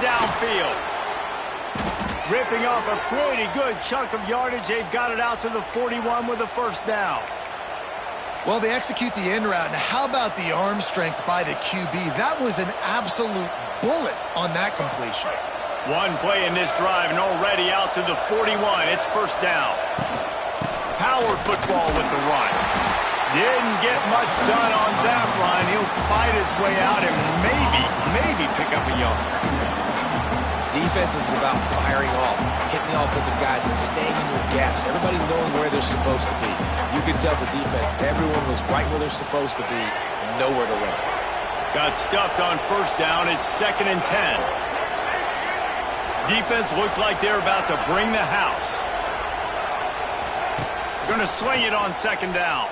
downfield. Ripping off a pretty good chunk of yardage. They've got it out to the 41 with a first down. Well, they execute the end route, and how about the arm strength by the QB? That was an absolute bullet on that completion. One play in this drive, and already out to the 41. It's first down. Power football with the run. Didn't get much done on that run. He'll fight his way out and maybe pick up a yard. Defense is about firing off, hitting the offensive guys and staying in your gaps. Everybody knowing where they're supposed to be. You could tell the defense, everyone was right where they're supposed to be and nowhere to run. Got stuffed on first down. It's 2nd and 10. Defense looks like they're about to bring the house. Going to swing it on 2nd down.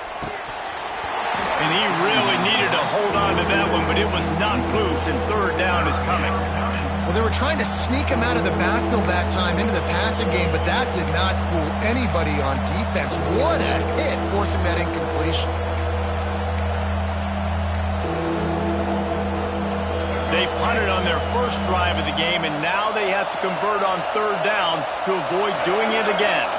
And he really needed to hold on to that one, but it was knocked loose, and 3rd down is coming. Well, they were trying to sneak him out of the backfield that time into the passing game, but that did not fool anybody on defense. What a hit, forcing that incompletion. They punted on their first drive of the game, and now they have to convert on 3rd down to avoid doing it again.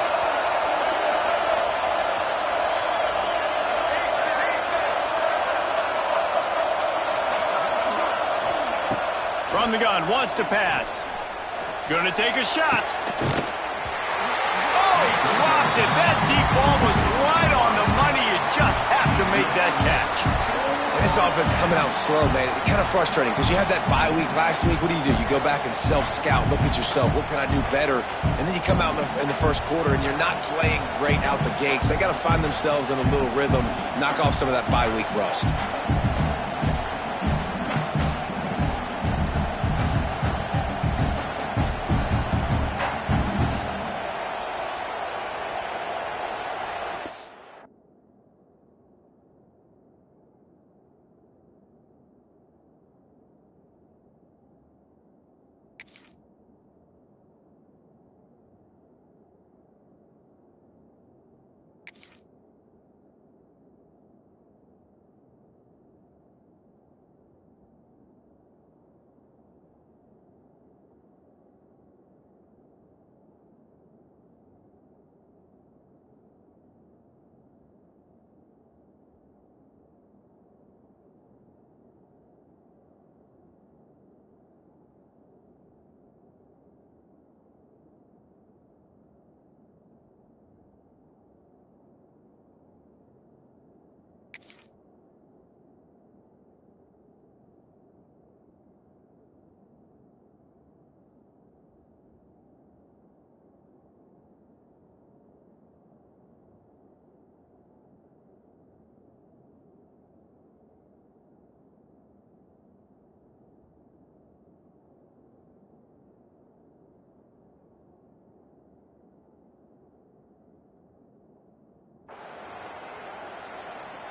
From the gun, wants to pass. Gonna take a shot. Oh, he dropped it. That deep ball was right on the money. You just have to make that catch. And this offense coming out slow, man. It's kind of frustrating because you had that bye week last week. What do? You go back and self-scout, look at yourself. What can I do better? And then you come out in the first quarter and you're not playing great out the gates. They got to find themselves in a little rhythm, knock off some of that bye week rust.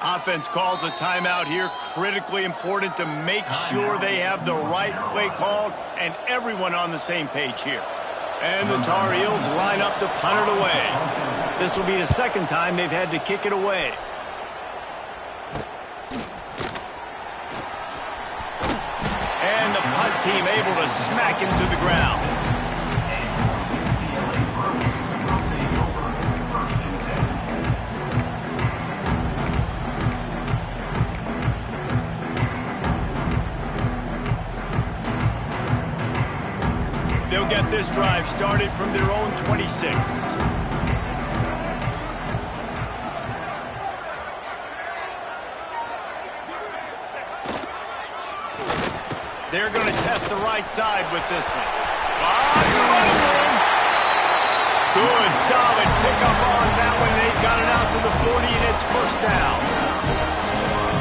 Offense calls a timeout here. Critically important to make sure they have the right play called and everyone on the same page here. And the Tar Heels line up to punt it away. This will be the 2nd time they've had to kick it away. And the punt team able to smack him to the ground. They'll get this drive started from their own 26. They're going to test the right side with this one. It's a running room. Good, solid pickup on that one. They've got it out to the 40, and it's first down.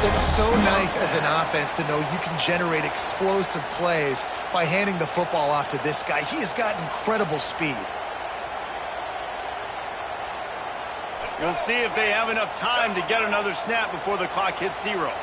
It's so nice as an offense to know you can generate explosive plays by handing the football off to this guy. He has got incredible speed. We'll see if they have enough time to get another snap before the clock hits 0.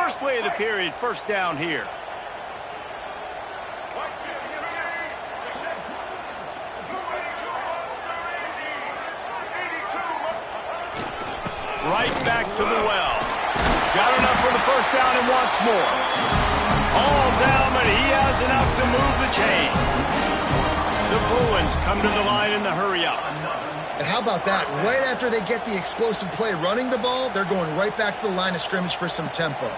First play of the period, first down here. Right back to the well. Got enough for the first down and wants more. All down, but he has enough to move the chains. The Bruins come to the line in the hurry-up. And how about that? Right after they get the explosive play running the ball, they're going right back to the line of scrimmage for some tempo.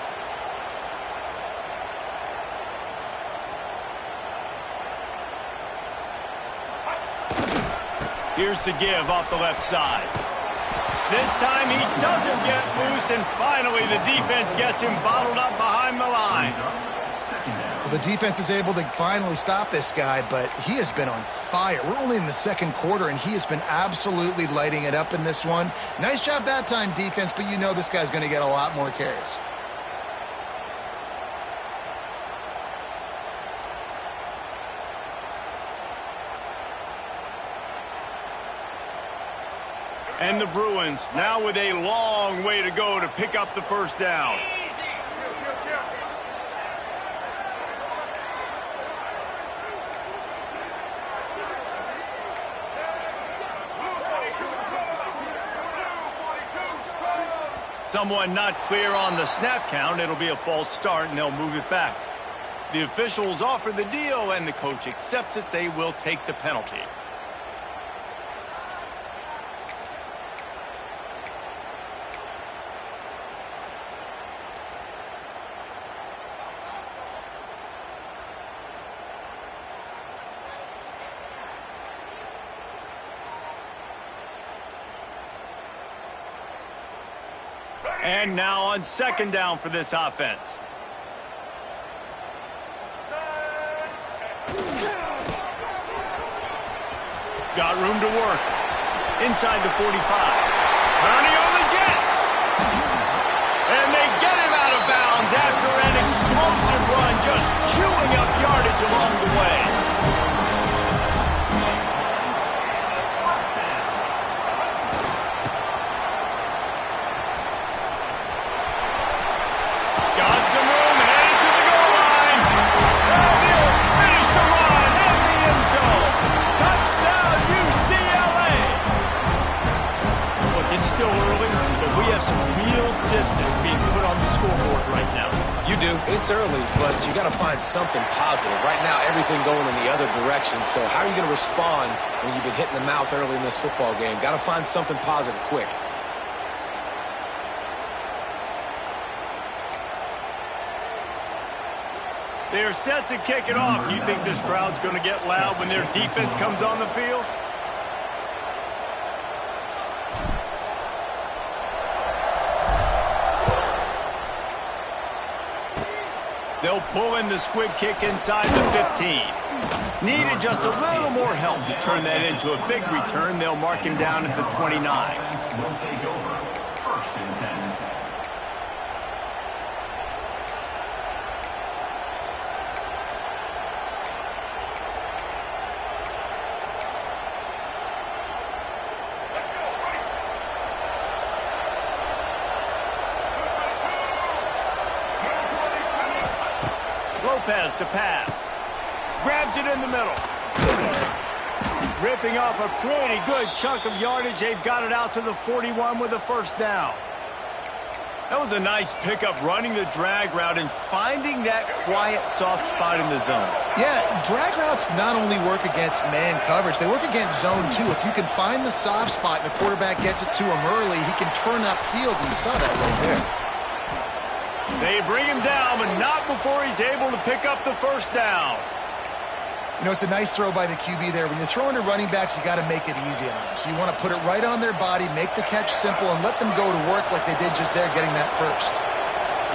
Here's the give off the left side. This time he doesn't get loose, and finally the defense gets him bottled up behind the line. Well, the defense is able to finally stop this guy, but he has been on fire. We're only in the second quarter, and he has been absolutely lighting it up in this one. Nice job that time, defense, but you know this guy's going to get a lot more carries. And the Bruins now with a long way to go to pick up the first down. Someone not clear on the snap count. It'll be a false start, and they'll move it back. The officials offer the deal, and the coach accepts it. They will take the penalty. And now on second down for this offense. Got room to work. Inside the 45. Kearney on the Jets. And they get him out of bounds after an explosive run, just chewing up yardage along the way. It's early, but you got to find something positive. Right now, everything going in the other direction. So how are you going to respond when you've been hitting the mouth early in this football game? Got to find something positive quick. They're set to kick it off. You think this crowd's going to get loud when their defense comes on the field? They'll pull in the squib kick inside the 15. Needed just a little more help to turn that into a big return. They'll mark him down at the 29. Will take over. First and 10. Lopez to pass. Grabs it in the middle. Ripping off a pretty good chunk of yardage. They've got it out to the 41 with a first down. That was a nice pickup, running the drag route and finding that quiet, soft spot in the zone. Yeah, drag routes not only work against man coverage, they work against zone too. If you can find the soft spot and the quarterback gets it to him early, he can turn upfield, and you saw that right there. They bring him down, but not before he's able to pick up the first down. You know, it's a nice throw by the QB there. When you're throwing to running backs, you got to make it easy on them. So you want to put it right on their body, make the catch simple, and let them go to work like they did just there, getting that first.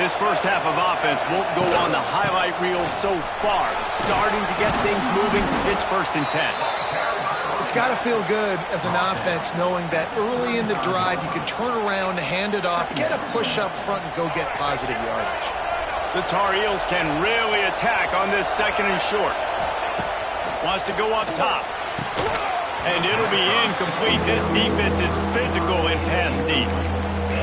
This first half of offense won't go on the highlight reel so far. Starting to get things moving. It's 1st and 10. It's got to feel good as an offense knowing that early in the drive you can turn around, hand it off, get a push up front, and go get positive yardage. The Tar Heels can really attack on this 2nd and short. Wants to go up top. And it'll be incomplete. This defense is physical and pass deep.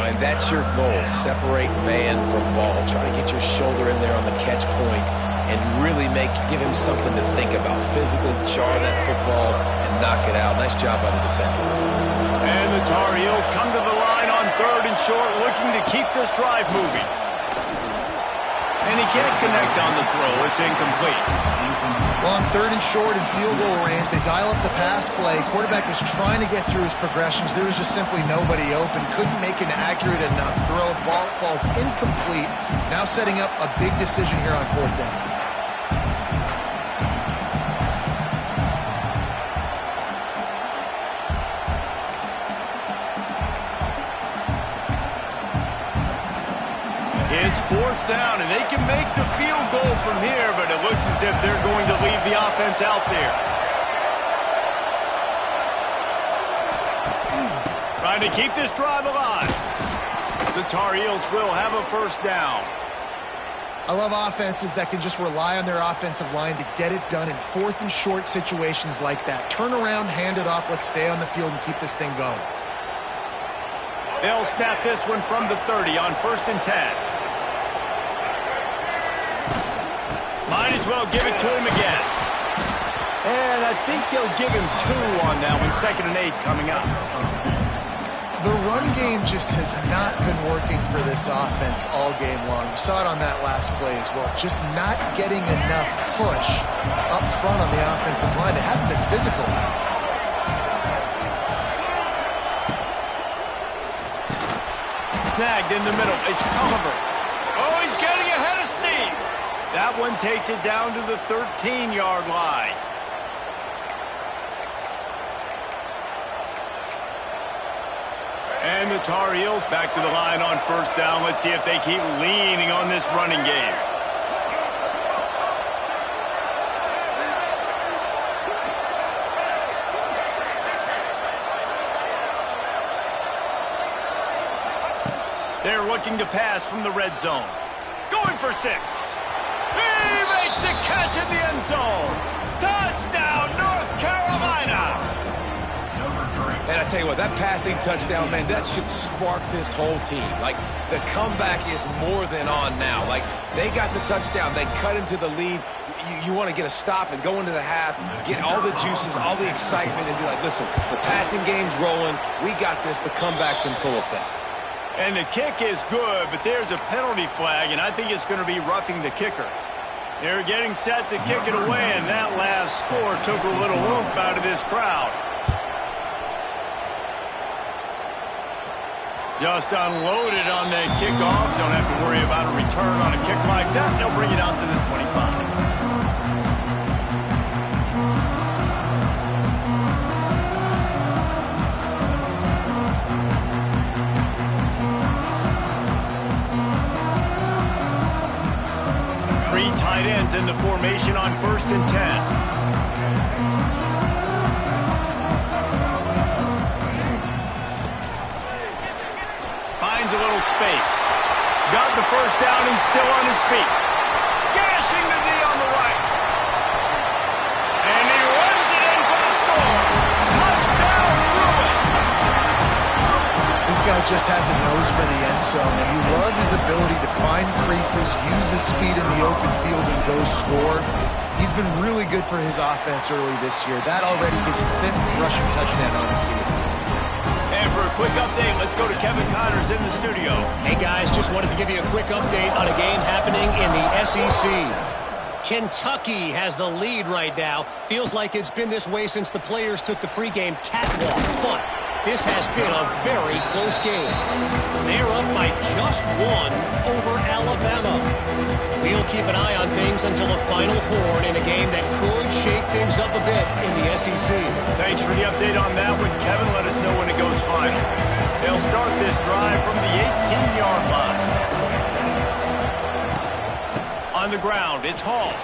And that's your goal. Separate man from ball. Try to get your shoulder in there on the catch point and really give him something to think about. Physically jar that football and knock it out. Nice job by the defender. And the Tar Heels come to the line on 3rd and short, looking to keep this drive moving. And he can't connect on the throw. It's incomplete. Well, on 3rd and short in field goal range, they dial up the pass play. Quarterback was trying to get through his progressions. There was just simply nobody open. Couldn't make an accurate enough throw. Ball falls incomplete. Now setting up a big decision here on 4th down. It's 4th down, and they can make the field goal from here, but it looks as if they're going to leave the offense out there. Trying to keep this drive alive. The Tar Heels will have a 1st down. I love offenses that can just rely on their offensive line to get it done in 4th and short situations like that. Turn around, hand it off, let's stay on the field and keep this thing going. They'll snap this one from the 30 on 1st and 10. Might as well give it to him again. And I think they'll give him 2 on that one. 2nd and 8 coming up. The run game just has not been working for this offense all game long. You saw it on that last play as well. Just not getting enough push up front on the offensive line. They haven't been physical. Snagged in the middle. It's Culliver. Oh, he's getting ahead of steam. That one takes it down to the 13-yard line. And the Tar Heels back to the line on 1st down. Let's see if they keep leaning on this running game. They're looking to pass from the red zone. Going for 6. He makes the catch in the end zone. Touchdown, North Carolina. And I tell you what, that passing touchdown, man, that should spark this whole team. Like, the comeback is more than on now. Like, they got the touchdown. They cut into the lead. You want to get a stop and go into the half, get all the juices, all the excitement, and be like, listen, the passing game's rolling. We got this. The comeback's in full effect. And the kick is good, but there's a penalty flag, and I think it's going to be roughing the kicker. They're getting set to kick it away, and that last score took a little oomph out of this crowd. Just unloaded on that kickoff. Don't have to worry about a return on a kick like that. They'll bring it out to the 25. Tight ends in the formation on 1st and 10. Finds a little space. Got the 1st down and still on his feet. Gashing the D on the right. And he runs it in for the score. Touchdown, Bruin. This guy just has a nose for the end zone, and you love his ability to find creases, use his speed in the open field, and go score. He's been really good for his offense early this year. That already his 5th rushing touchdown on the season. And for a quick update, let's go to Kevin Connors in the studio. Hey guys, just wanted to give you a quick update on a game happening in the SEC. Kentucky has the lead right now. Feels like it's been this way since the players took the pregame catwalk, but this has been a very close game. They're up by just 1 over Alabama. We'll keep an eye on things until the final horn in a game that could shake things up a bit in the SEC. Thanks for the update on that one, Kevin. Let us know when it goes final. They'll start this drive from the 18-yard line. On the ground, it's Hall.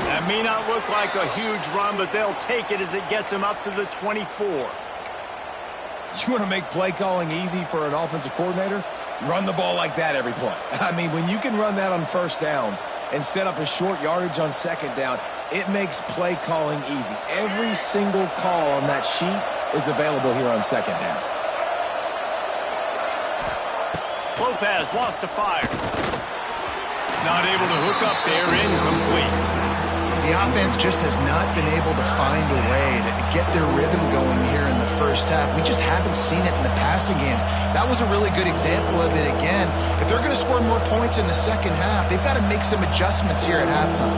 That may not look like a huge run, but they'll take it as it gets them up to the 24. You want to make play calling easy for an offensive coordinator? Run the ball like that every play. I mean, when you can run that on 1st down and set up a short yardage on 2nd down, it makes play calling easy. Every single call on that sheet is available here on 2nd down. Lopez wants to fire. Not able to hook up there, incomplete. The offense just has not been able to find a way to get their rhythm going here in the first half. We just haven't seen it in the passing game. That was a really good example of it again. If they're going to score more points in the second half, they've got to make some adjustments here at halftime.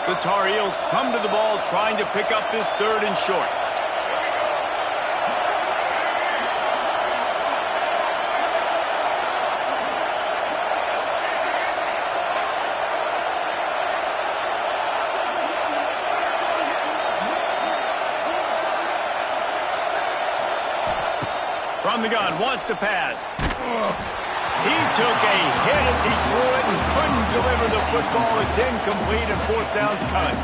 The Tar Heels come to the ball trying to pick up this third and short. From the gun, wants to pass. He took a hit as he threw it and couldn't deliver the football. It's incomplete and fourth down's coming.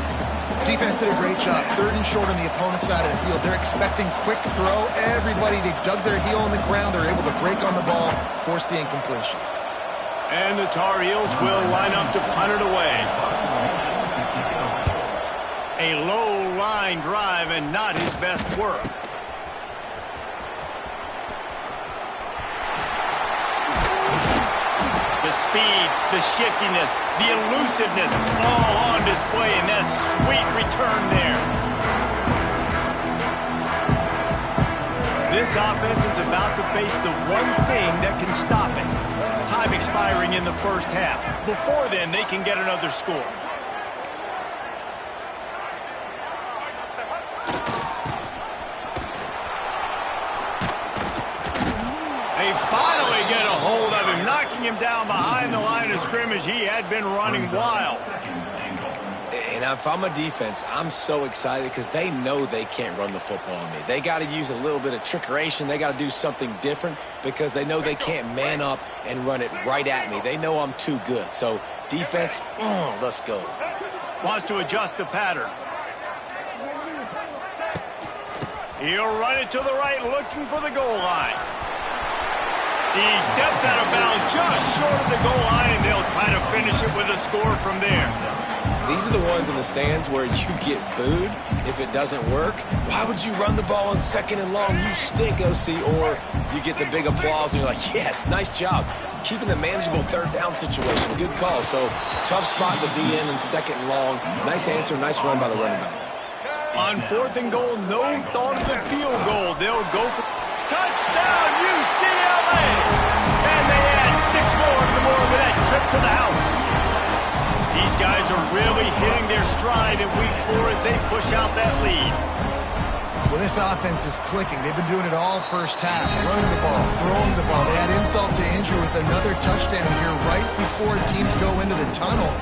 Defense did a great job. Third and short on the opponent's side of the field. They're expecting quick throw. Everybody, they dug their heel in the ground. They're able to break on the ball, force the incompletion. And the Tar Heels will line up to punt it away. A low line drive and not his best work. The speed, the shiftiness, the elusiveness, all on display in that sweet return there. This offense is about to face the one thing that can stop it. Time expiring in the first half. Before then, they can get another score. They finally get a hold of him, knocking him down behind the line of scrimmage. He had been running wild. And if I'm a defense, I'm so excited because they know they can't run the football on me. They got to use a little bit of trickeration. They got to do something different because they know they can't man up and run it right at me. They know I'm too good. So defense, let's go. Wants to adjust the pattern. He'll run it to the right, looking for the goal line. He steps out of bounds just short of the goal line, and they'll try to finish it with a score from there. These are the ones in the stands where you get booed if it doesn't work. Why would you run the ball on second and long? You stink, OC. Or you get the big applause, and you're like, yes, nice job. Keeping the manageable third down situation. Good call. So, tough spot to be in second and long. Nice answer, nice run by the running back. On fourth and goal, no thought of the field goal. They'll go for touchdown, UCLA! And they add 6 more to the board with that trip to the house. These guys are really hitting their stride in week 4 as they push out that lead. Well, this offense is clicking. They've been doing it all first half. Running the ball, throwing the ball. They had insult to injury with another touchdown here right before teams go into the tunnel.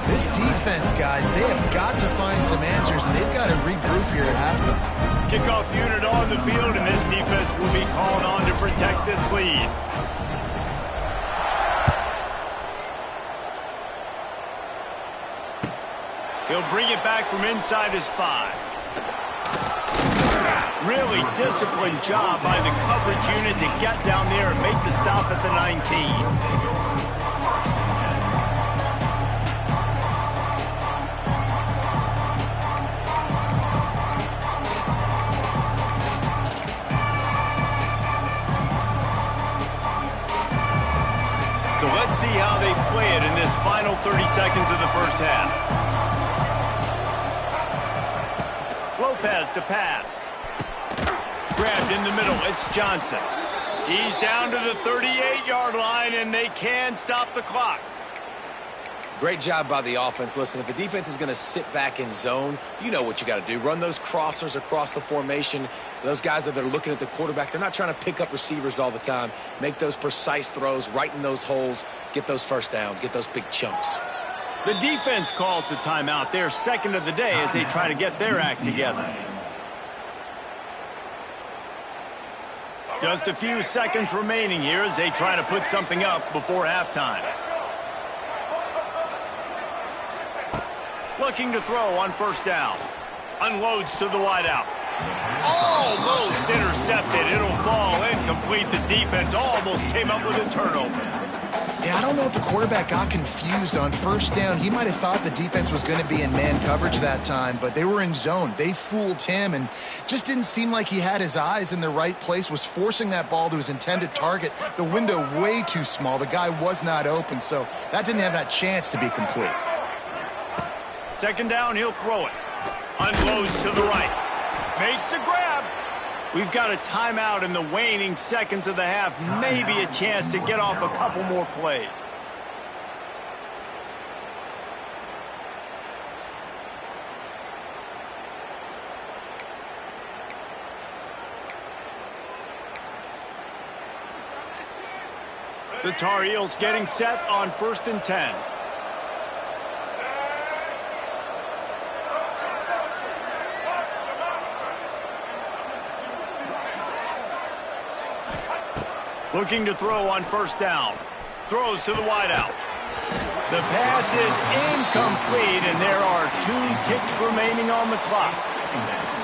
This defense, guys, they have got to find some answers, and they've got to regroup here at halftime. Kickoff unit on the field, and this defense will be called on to protect this lead. He'll bring it back from inside his 5. Really disciplined job by the coverage unit to get down there and make the stop at the 19. So let's see how they play it in this final 30 seconds of the first half. Lopez to pass. Grabbed in the middle. It's Johnson. He's down to the 38-yard line, and they can stop the clock. Great job by the offense. Listen, if the defense is going to sit back in zone, you know what you got to do. Run those crossers across the formation. Those guys that are looking at the quarterback, they're not trying to pick up receivers all the time. Make those precise throws right in those holes. Get those first downs. Get those big chunks. The defense calls the timeout. Their second of the day as they try to get their act together. Just a few seconds remaining here as they try to put something up before halftime. Looking to throw on first down. Unloads to the wideout. Almost intercepted. It'll fall incomplete. The defense almost came up with a turnover. Yeah, I don't know if the quarterback got confused on first down. He might have thought the defense was going to be in man coverage that time, but they were in zone. They fooled him and just didn't seem like he had his eyes in the right place, was forcing that ball to his intended target. The window way too small. The guy was not open, so that didn't have that chance to be complete. Second down, he'll throw it. Unloads to the right. Makes the grab. We've got a timeout in the waning seconds of the half. Maybe a chance to get off a couple more plays. The Tar Heels getting set on 1st and 10. Looking to throw on first down. Throws to the wideout. The pass is incomplete, and there are 2 ticks remaining on the clock.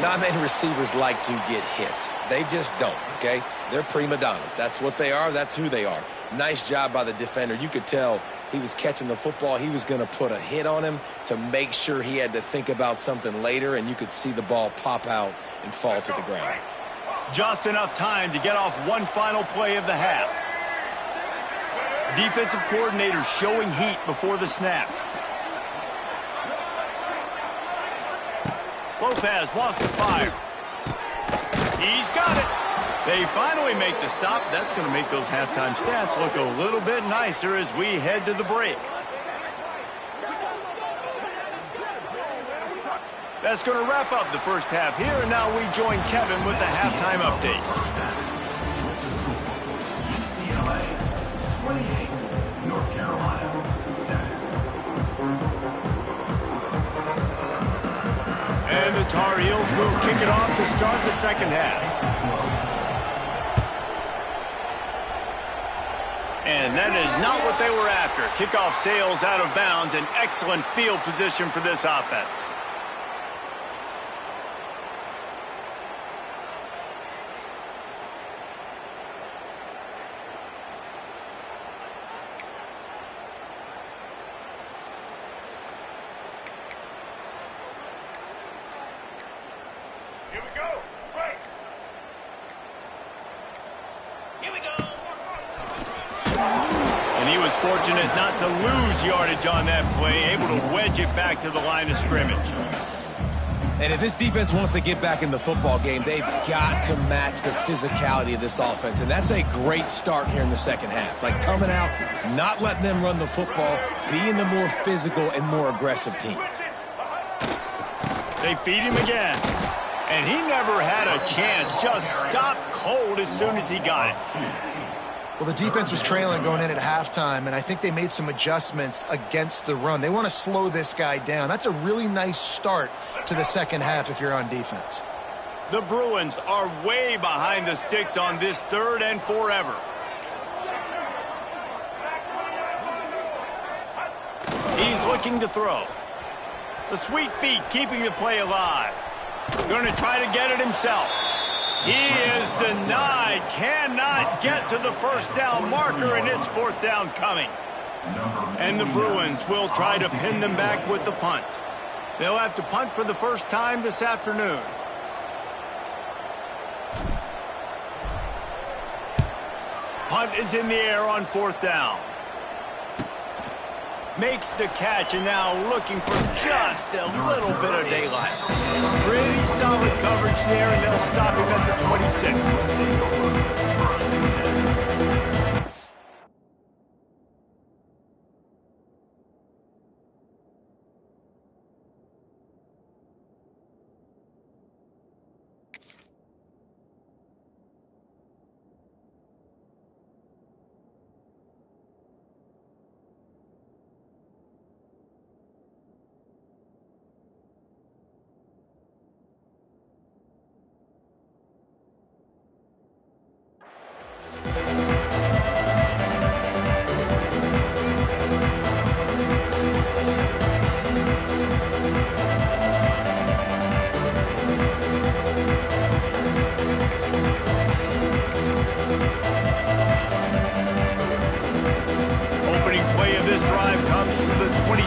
Not many receivers like to get hit. They just don't, okay? They're prima donnas. That's what they are. That's who they are. Nice job by the defender. You could tell he was catching the football. He was going to put a hit on him to make sure he had to think about something later, and you could see the ball pop out and fall to the ground. Just enough time to get off one final play of the half. Defensive coordinator showing heat before the snap. Lopez wants to fire. He's got it. They finally make the stop. That's going to make those halftime stats look a little bit nicer as we head to the break. That's going to wrap up the first half here, and now we join Kevin with the halftime update. North Carolina, 7. And the Tar Heels will kick it off to start the second half. And that is not what they were after. Kickoff sails out of bounds, and excellent field position for this offense. Fortunate not to lose yardage on that play, able to wedge it back to the line of scrimmage. And if this defense wants to get back in the football game, they've got to match the physicality of this offense. And that's a great start here in the second half. Like coming out, not letting them run the football, being the more physical and more aggressive team. They feed him again. And he never had a chance. Just stopped cold as soon as he got it. Well, the defense was trailing going in at halftime, and I think they made some adjustments against the run. They want to slow this guy down. That's a really nice start to the second half if you're on defense. The Bruins are way behind the sticks on this 3rd and forever. He's looking to throw. The sweet feet keeping the play alive. Going to try to get it himself. He is denied, cannot get to the first down marker, and it's 4th down coming. And the Bruins will try to pin them back with the punt. They'll have to punt for the first time this afternoon. Punt is in the air on 4th down. Makes the catch, and now looking for just a little bit of daylight. Pretty solid coverage there, and they'll stop him at the 26.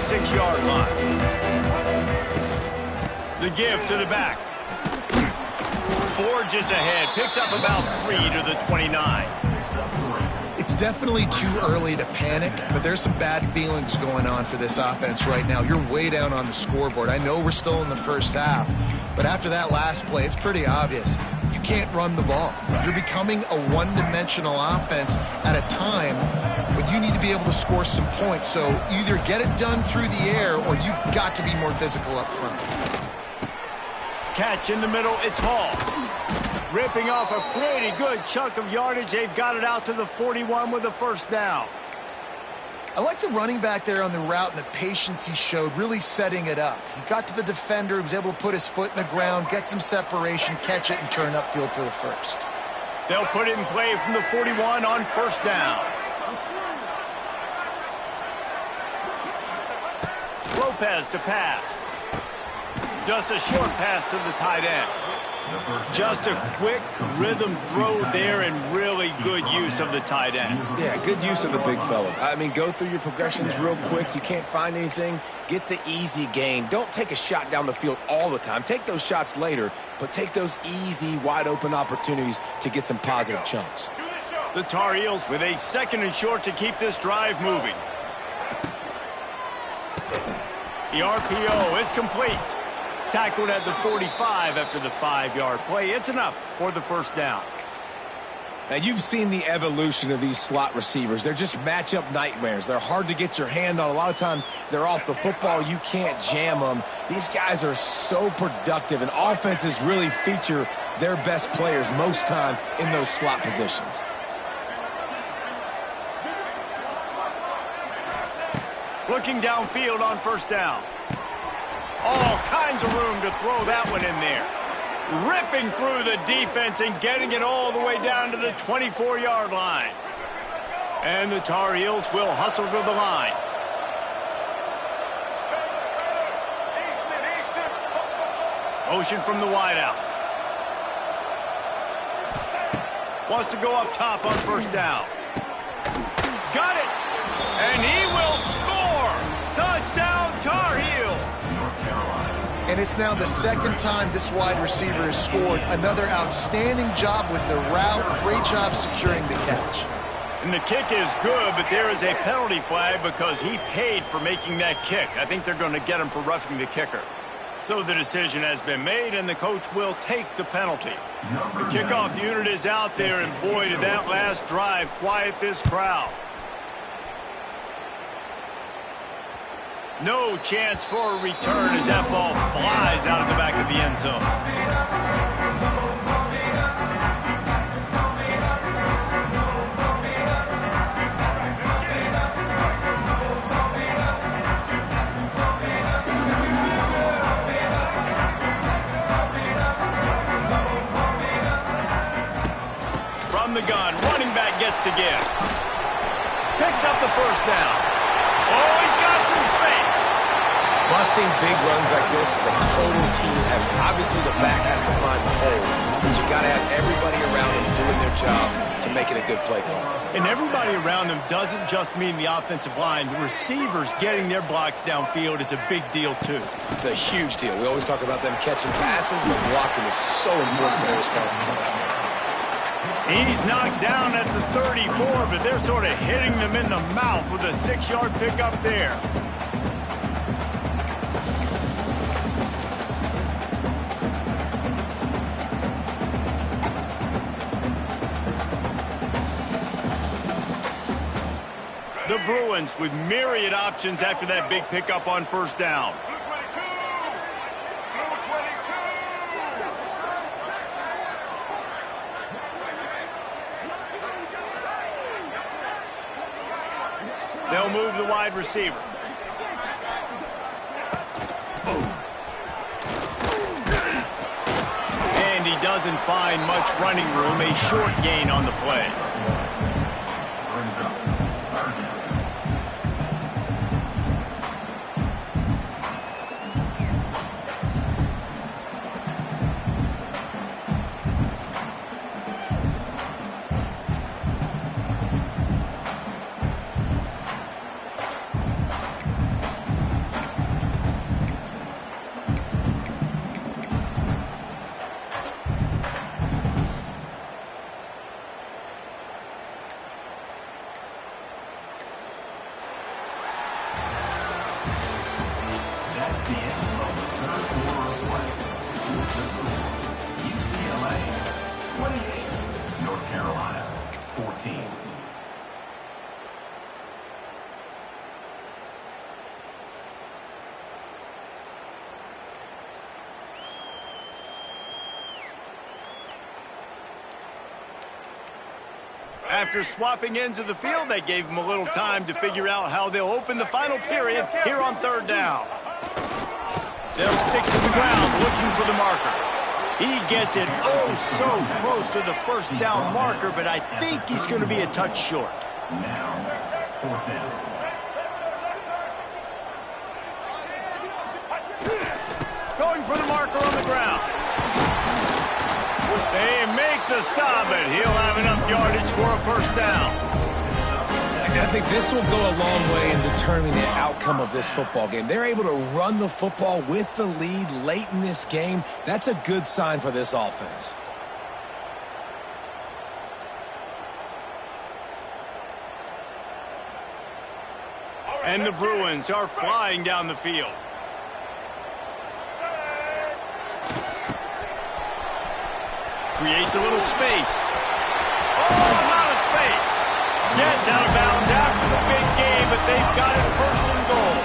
6-yard line. The give to the back. Forges ahead, picks up about 3 to the 29. It's definitely too early to panic, but there's some bad feelings going on for this offense right now. You're way down on the scoreboard. I know we're still in the first half, but after that last play, it's pretty obvious. You can't run the ball. You're becoming a one-dimensional offense at a time when you need to be able to score some points. So either get it done through the air or you've got to be more physical up front. Catch in the middle, it's Hall. Ripping off a pretty good chunk of yardage. They've got it out to the 41 with a first down. I like the running back there on the route and the patience he showed, really setting it up. He got to the defender, he was able to put his foot in the ground, get some separation, catch it, and turn upfield for the first. They'll put it in play from the 41 on first down. Lopez to pass. Just a short pass to the tight end. Just a quick rhythm throw there and really good use of the tight end. Yeah, good use of the big fella. I mean, go through your progressions real quick. You can't find anything. Get the easy gain. Don't take a shot down the field all the time. Take those shots later, but take those easy, wide-open opportunities to get some positive chunks. The Tar Heels with a 2nd and short to keep this drive moving. The RPO, it's complete. Tackled at the 45 after the 5-yard play. It's enough for the first down. Now, you've seen the evolution of these slot receivers. They're just matchup nightmares. They're hard to get your hand on. A lot of times, they're off the football. You can't jam them. These guys are so productive, and offenses really feature their best players most time in those slot positions. Looking downfield on first down. All kinds of room to throw that one in there. Ripping through the defense and getting it all the way down to the 24-yard line. And the Tar Heels will hustle to the line. Motion from the wideout. Wants to go up top on first down. Got it! And he will score! Touchdown, Tar Heels! And it's now the 2nd time this wide receiver has scored. Another outstanding job with the route. Great job securing the catch. And the kick is good, but there is a penalty flag because he paid for making that kick. I think they're going to get him for roughing the kicker. So the decision has been made, and the coach will take the penalty. The kickoff unit is out there, and boy, did that last drive quiet this crowd. No chance for a return as that ball flies out of the back of the end zone. From the gun, running back gets to give. Picks up the first down. Oh, he's got some space. Busting big runs like this is a total team effort. Obviously, the back has to find the hole, but you got to have everybody around him doing their job to make it a good play call. And everybody around them doesn't just mean the offensive line. The receivers getting their blocks downfield is a big deal, too. It's a huge deal. We always talk about them catching passes, but blocking is so important for their responsibilities. He's knocked down at the 34, but they're sort of hitting them in the mouth with a 6-yard pickup there. The Bruins with myriad options after that big pickup on first down. They'll move the wide receiver. And he doesn't find much running room. A short gain on the play. the end of the third quarter of play. UCLA 28, North Carolina 14. After swapping ends of the field, they gave him a little time to figure out how they'll open the final period here on third down. They'll stick to the ground looking for the marker. He gets it so close to the first down marker, but I think he's going to be a touch short. Now, fourth down. Going for the marker on the ground. They make the stop, and he'll have enough yardage for a first down. I think this will go a long way in determining the outcome of this football game. They're able to run the football with the lead late in this game. That's a good sign for this offense. And the Bruins are flying down the field. Creates a little space. Oh, a lot of space. Gets out of bounds after the big game, but they've got it first and goal.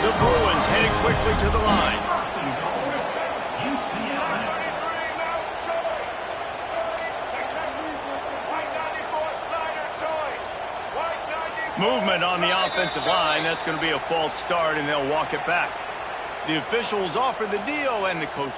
The Bruins heading quickly to the line. Movement on the offensive line. That's going to be a false start, and they'll walk it back. The officials offer the deal, and the coach